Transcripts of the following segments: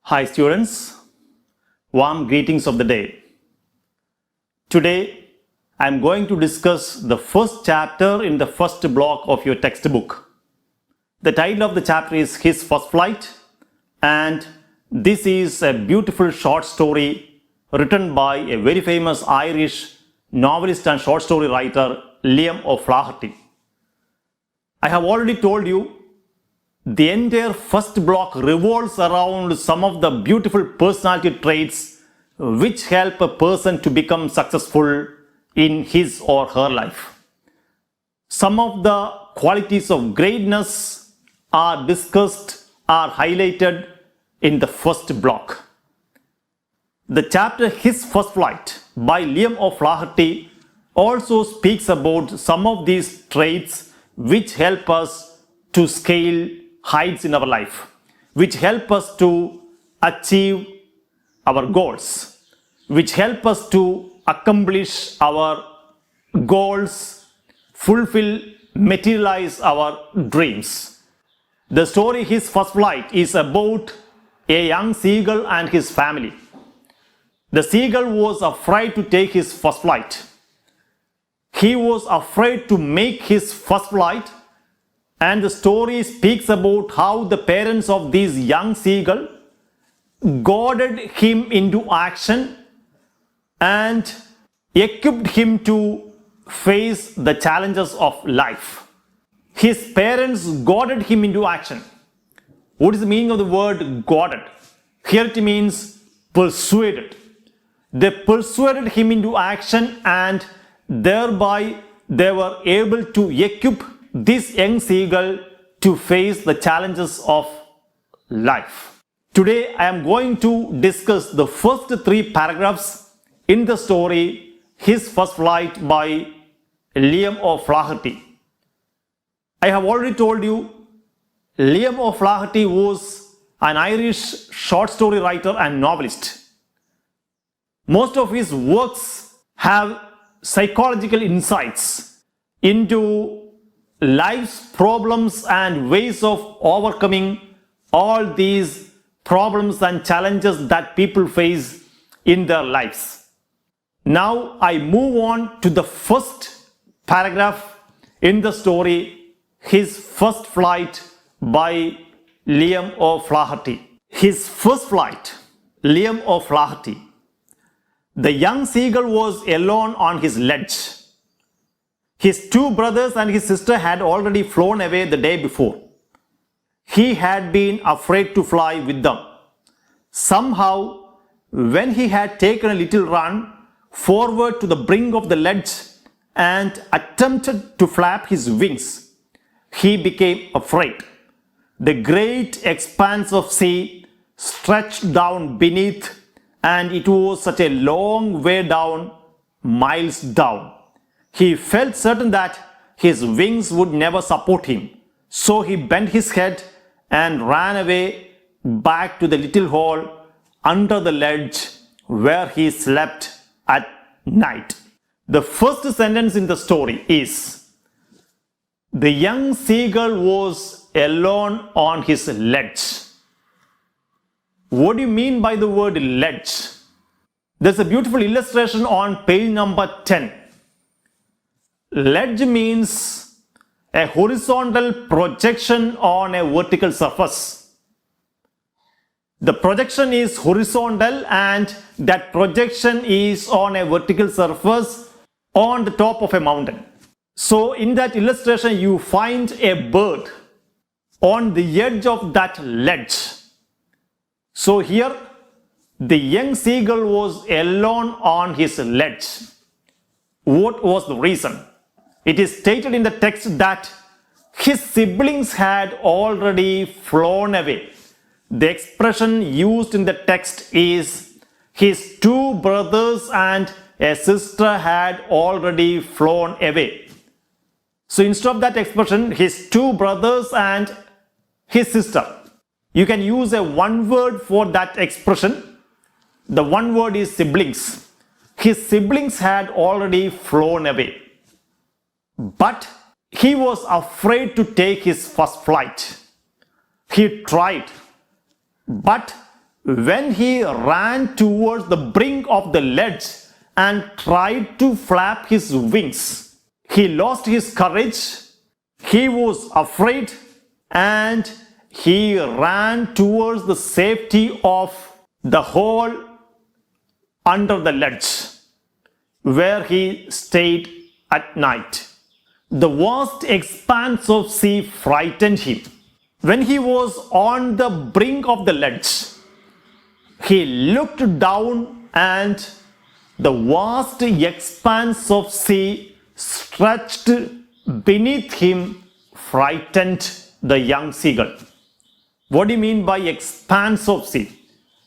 Hi students, warm greetings of the day. Today I am going to discuss the first chapter in the first block of your textbook. The title of the chapter is His First Flight, and this is a beautiful short story written by a very famous Irish novelist and short story writer Liam O'Flaherty. I have already told you the entire first block revolves around some of the beautiful personality traits which help a person to become successful in his or her life. Some of the qualities of greatness are discussed, are highlighted in the first block. The chapter His First Flight by Liam O'Flaherty also speaks about some of these traits which help us to scale heights in our life, which help us to achieve our goals, which help us to accomplish our goals, fulfill, materialize our dreams. The story His First Flight is about a young seagull and his family. The seagull was afraid to take his first flight. He was afraid to make his first flight, and the story speaks about how the parents of this young seagull goaded him into action and equipped him to face the challenges of life. His parents goaded him into action. What is the meaning of the word goaded? Here it means persuaded. They persuaded him into action, and thereby they were able to equip this young seagull to face the challenges of life. Today I am going to discuss the first three paragraphs in the story His First Flight by Liam O'Flaherty. I have already told you Liam O'Flaherty was an Irish short story writer and novelist. Most of his works have psychological insights into life's problems and ways of overcoming all these problems and challenges that people face in their lives. Now I move on to the first paragraph in the story His First Flight by Liam O'Flaherty. His First Flight, Liam O'Flaherty. The young seagull was alone on his ledge. His two brothers and his sister had already flown away the day before. He had been afraid to fly with them. Somehow, when he had taken a little run forward to the brink of the ledge and attempted to flap his wings, he became afraid. The great expanse of sea stretched down beneath, and it was such a long way down, miles down. He felt certain that his wings would never support him, so he bent his head and ran away back to the little hole under the ledge where he slept at night. The first sentence in the story is, the young seagull was alone on his ledge. What do you mean by the word ledge? There's a beautiful illustration on page number 10. Ledge means a horizontal projection on a vertical surface. The projection is horizontal, and that projection is on a vertical surface on the top of a mountain. So in that illustration you find a bird on the edge of that ledge. So here the young seagull was alone on his ledge. What was the reason? It is stated in the text that his siblings had already flown away. The expression used in the text is, his two brothers and a sister had already flown away. So instead of that expression, his two brothers and his sister, you can use a one word for that expression. The one word is siblings. His siblings had already flown away. But he was afraid to take his first flight. He tried, but when he ran towards the brink of the ledge and tried to flap his wings, he lost his courage, he was afraid, and he ran towards the safety of the hole under the ledge, where he stayed at night. The vast expanse of sea frightened him. When he was on the brink of the ledge, he looked down, and the vast expanse of sea stretched beneath him frightened the young seagull. What do you mean by expanse of sea?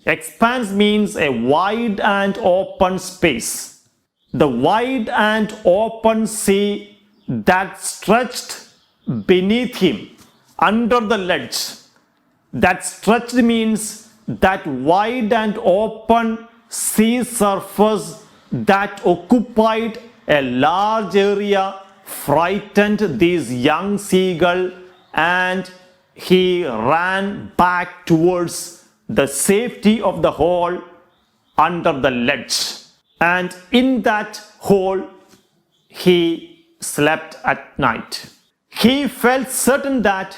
Expanse means a wide and open space. The wide and open sea that stretched beneath him under the ledge. That stretched means that wide and open sea surface that occupied a large area frightened this young seagull, and he ran back towards the safety of the hole under the ledge. And in that hole, he slept at night. He felt certain that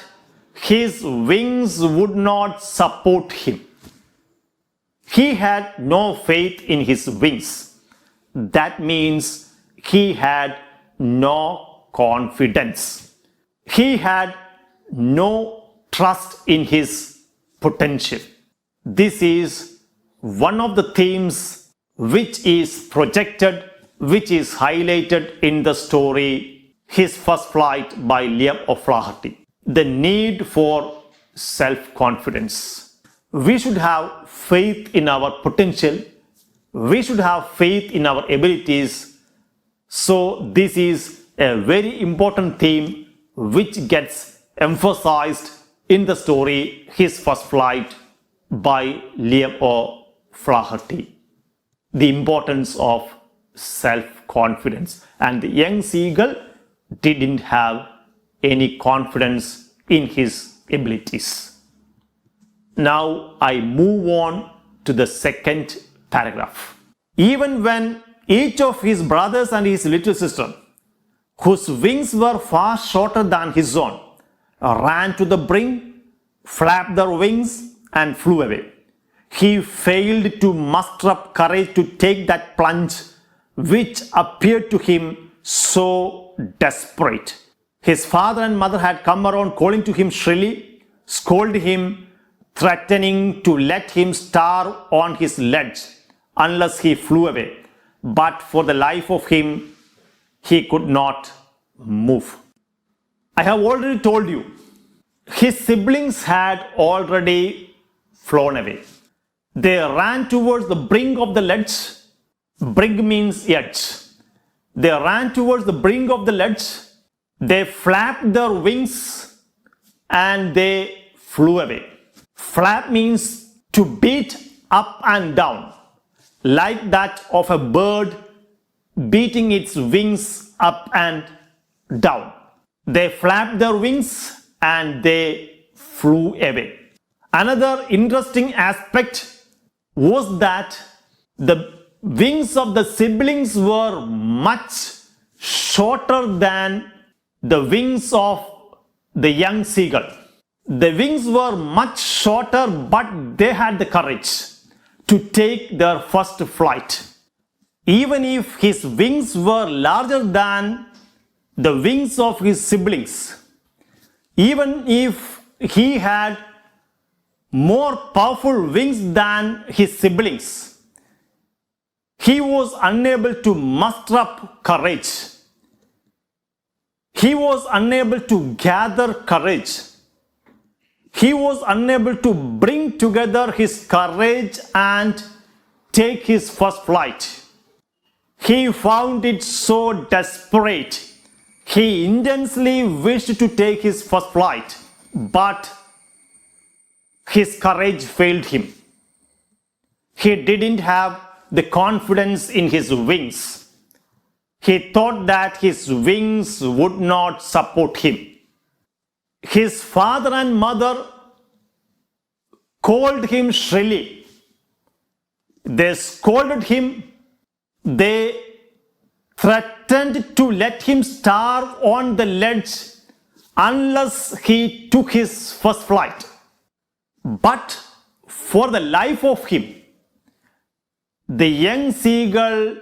his wings would not support him. He had no faith in his wings. That means he had no confidence. He had no trust in his potential. This is one of the themes which is projected, which is highlighted in the story His First Flight by Liam O'Flaherty. The need for self-confidence. We should have faith in our potential. We should have faith in our abilities. So this is a very important theme which gets emphasized in the story His First Flight by Liam O'Flaherty. The importance of self-confidence. And the young seagull didn't have any confidence in his abilities. Now I move on to the second paragraph. Even when each of his brothers and his little sister, whose wings were far shorter than his own, ran to the brink, flapped their wings, and flew away, he failed to muster up courage to take that plunge which appeared to him so desperate. His father and mother had come around calling to him shrilly, scolded him, threatening to let him starve on his ledge unless he flew away. But for the life of him, he could not move. I have already told you, his siblings had already flown away. They ran towards the brink of the ledge. Brink means edge. They ran towards the brink of the ledge. They flapped their wings and they flew away. Flap means to beat up and down, like that of a bird beating its wings up and down. They flapped their wings and they flew away. Another interesting aspect was that the wings of the siblings were much shorter than the wings of the young seagull. The wings were much shorter, but they had the courage to take their first flight. Even if his wings were larger than the wings of his siblings, even if he had more powerful wings than his siblings, he was unable to muster up courage. He was unable to gather courage. He was unable to bring together his courage and take his first flight. He found it so desperate. He intensely wished to take his first flight, but his courage failed him. He didn't have the confidence in his wings. He thought that his wings would not support him. His father and mother called him shrilly, They scolded him. They threatened to let him starve on the ledge unless he took his first flight. But for the life of him, the young seagull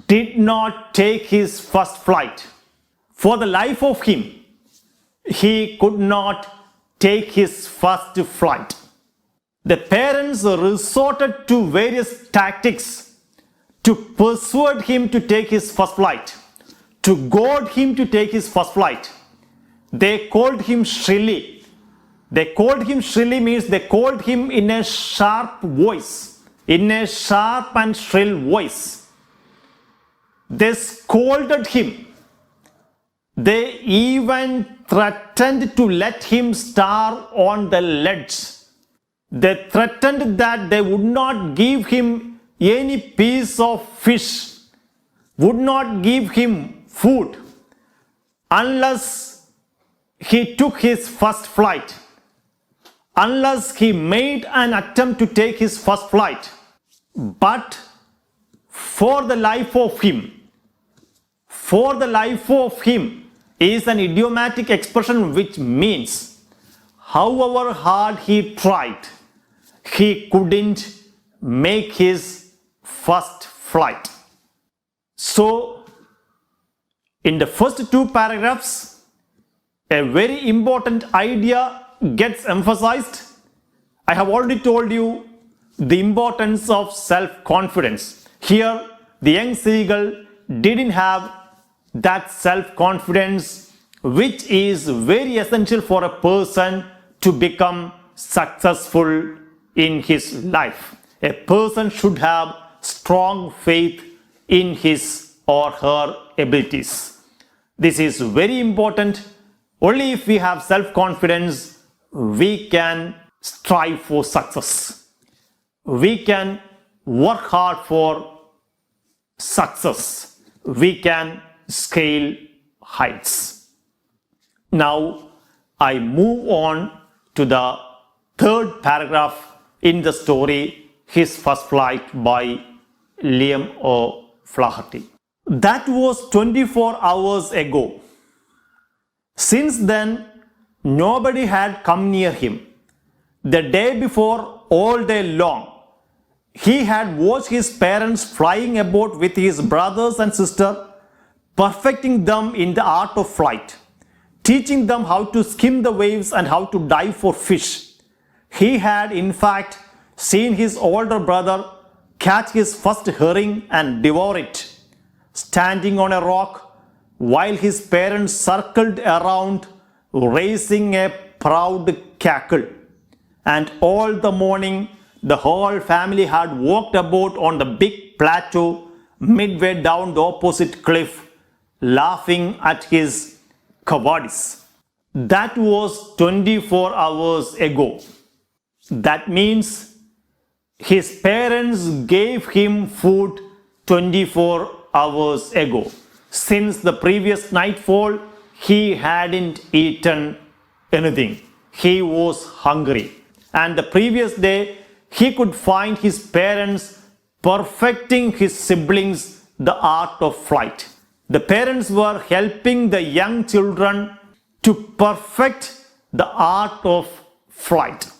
did not take his first flight. For the life of him, he could not take his first flight. The parents resorted to various tactics to persuade him to take his first flight, to goad him to take his first flight. They called him shrilly. They called him shrilly means they called him in a sharp voice, in a sharp and shrill voice. They scolded him. They even threatened to let him starve on the ledge. They threatened that they would not give him any piece of fish, would not give him food unless he took his first flight, unless he made an attempt to take his first flight. But for the life of him is an idiomatic expression which means however hard he tried, he couldn't make his first flight. So, in the first two paragraphs, a very important idea gets emphasized. I have already told you the importance of self-confidence. Here, the young seagull didn't have that self-confidence which is very essential for a person to become successful in his life. A person should have strong faith in his or her abilities. This is very important. Only if we have self-confidence, we can strive for success. We can work hard for success. We can scale heights. Now, I move on to the third paragraph in the story, His First Flight by Liam O'Flaherty. That was 24 hours ago. Since then, nobody had come near him. The day before, all day long, he had watched his parents flying about with his brothers and sister, perfecting them in the art of flight, teaching them how to skim the waves and how to dive for fish. He had, in fact, seen his older brother catch his first herring and devour it, standing on a rock while his parents circled around, raising a proud cackle. And all the morning, the whole family had walked about on the big plateau midway down the opposite cliff, laughing at his cowardice. That was 24 hours ago. That means his parents gave him food 24 hours ago. Since the previous nightfall, he hadn't eaten anything. He was hungry. And the previous day, he could find his parents perfecting his siblings the art of flight. The parents were helping the young children to perfect the art of flight.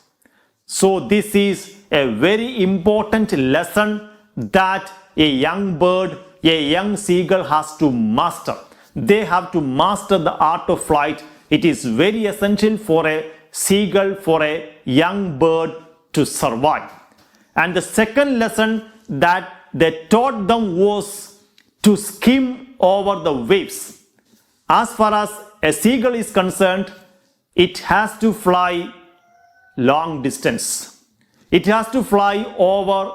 So this is a very important lesson that a young bird, a young seagull has to master. They have to master the art of flight. It is very essential for a seagull, for a young bird to survive. And the second lesson that they taught them was to skim over the waves. As far as a seagull is concerned, it has to fly long distance. It has to fly over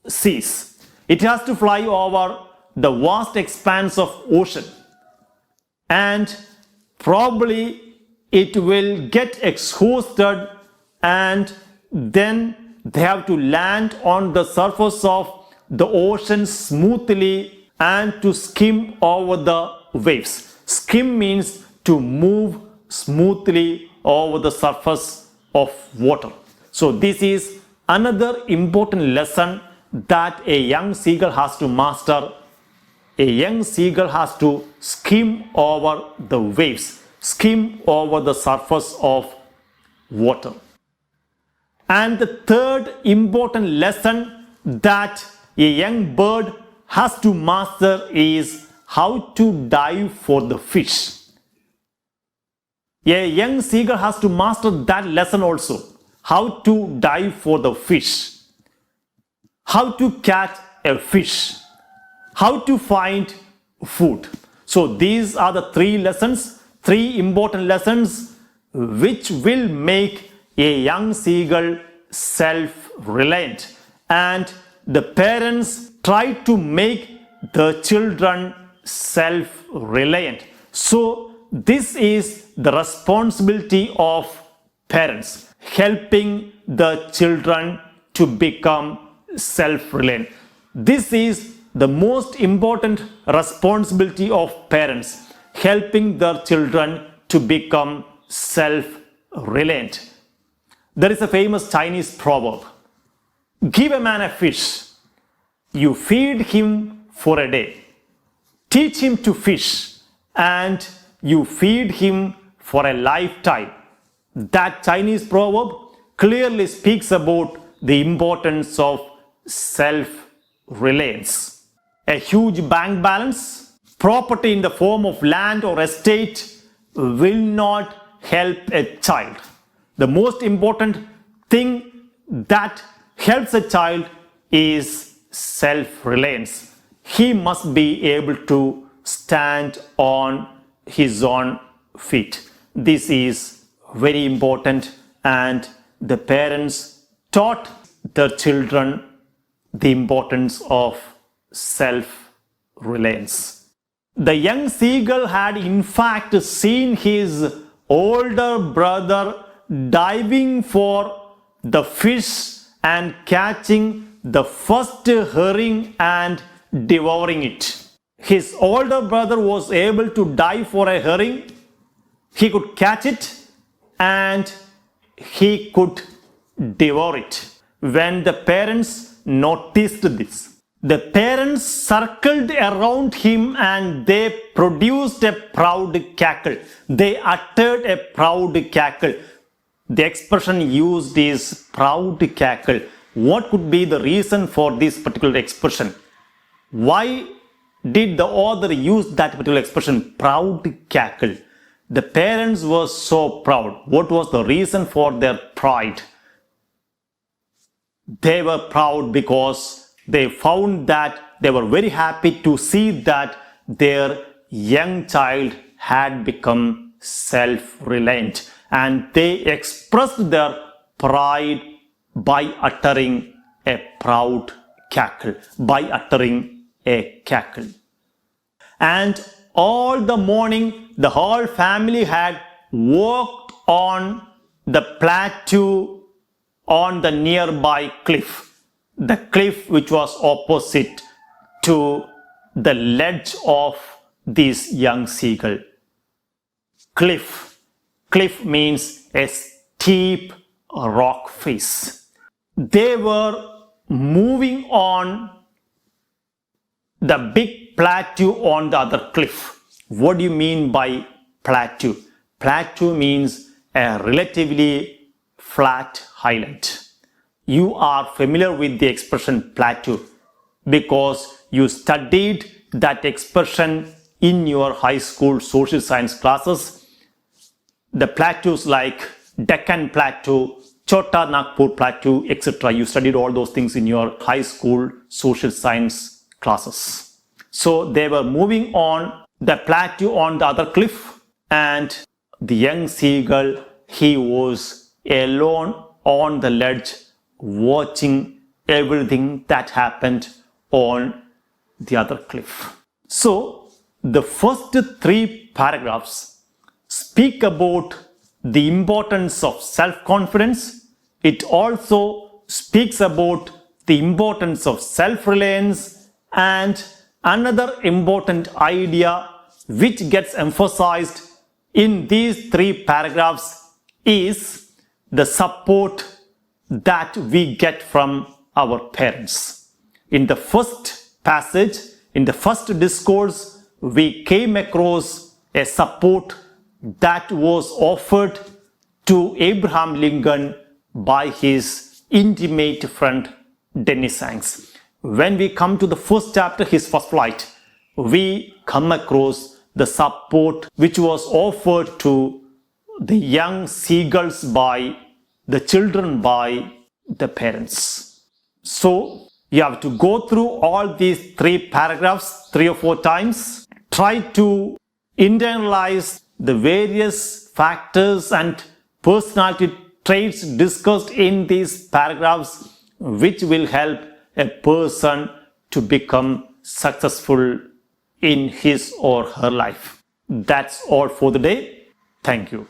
seas. It has to fly over the vast expanse of ocean. And probably it will get exhausted, and then they have to land on the surface of the ocean smoothly and to skim over the waves. Skim means to move smoothly over the surface of water. So this is another important lesson that a young seagull has to master. A young seagull has to skim over the waves, skim over the surface of water. And the third important lesson that a young bird has to master is how to dive for the fish. A young seagull has to master that lesson also. How to dive for the fish. How to catch a fish. How to find food. So these are the three lessons, three important lessons which will make a young seagull self-reliant. And the parents try to make the children self-reliant. So this is the responsibility of parents, helping the children to become self-reliant. This is the most important responsibility of parents, helping their children to become self-reliant. There is a famous Chinese proverb, give a man a fish, you feed him for a day. Teach him to fish and you feed him for a lifetime. That Chinese proverb clearly speaks about the importance of self-reliance. A huge bank balance, property in the form of land or estate will not help a child. The most important thing that helps a child is self-reliance. He must be able to stand on his own feet. This is very important, and the parents taught their children the importance of self-reliance. The young seagull had in fact seen his older brother diving for the fish and catching the first herring and devouring it. His older brother was able to dive for a herring, he could catch it and he could devour it. When the parents noticed this, the parents circled around him and they produced a proud cackle. They uttered a proud cackle. The expression used is proud cackle. What could be the reason for this particular expression? Why did the author use that particular expression, proud cackle? The parents were so proud. What was the reason for their pride? They were proud because they found that they were very happy to see that their young child had become self-reliant, and they expressed their pride by uttering a proud cackle, by uttering a cackle. And all the morning, the whole family had walked on the plateau on the nearby cliff, the cliff which was opposite to the ledge of this young seagull. Cliff. Cliff means a steep rock face. They were moving on the big plateau on the other cliff. What do you mean by plateau? Plateau means a relatively flat highland. You are familiar with the expression plateau because you studied that expression in your high school social science classes. The plateaus like Deccan Plateau, Chota Nagpur Plateau, etc. You studied all those things in your high school social science classes. So they were moving on the plateau on the other cliff, and the young seagull, he was alone on the ledge watching everything that happened on the other cliff. So the first three paragraphs speak about the importance of self-confidence. It also speaks about the importance of self-reliance, and another important idea which gets emphasized in these three paragraphs is the support that we get from our parents. In the first passage, in the first discourse, we came across a support that was offered to Abraham Lincoln by his intimate friend Dennis Hanks. When we come to the first chapter, his first flight, we come across the support which was offered to the young seagulls by the children by the parents. So you have to go through all these 3 paragraphs 3 or 4 times. Try to internalize the various factors and personality traits discussed in these paragraphs, which will help a person to become successful in his or her life. That's all for the day. Thank you.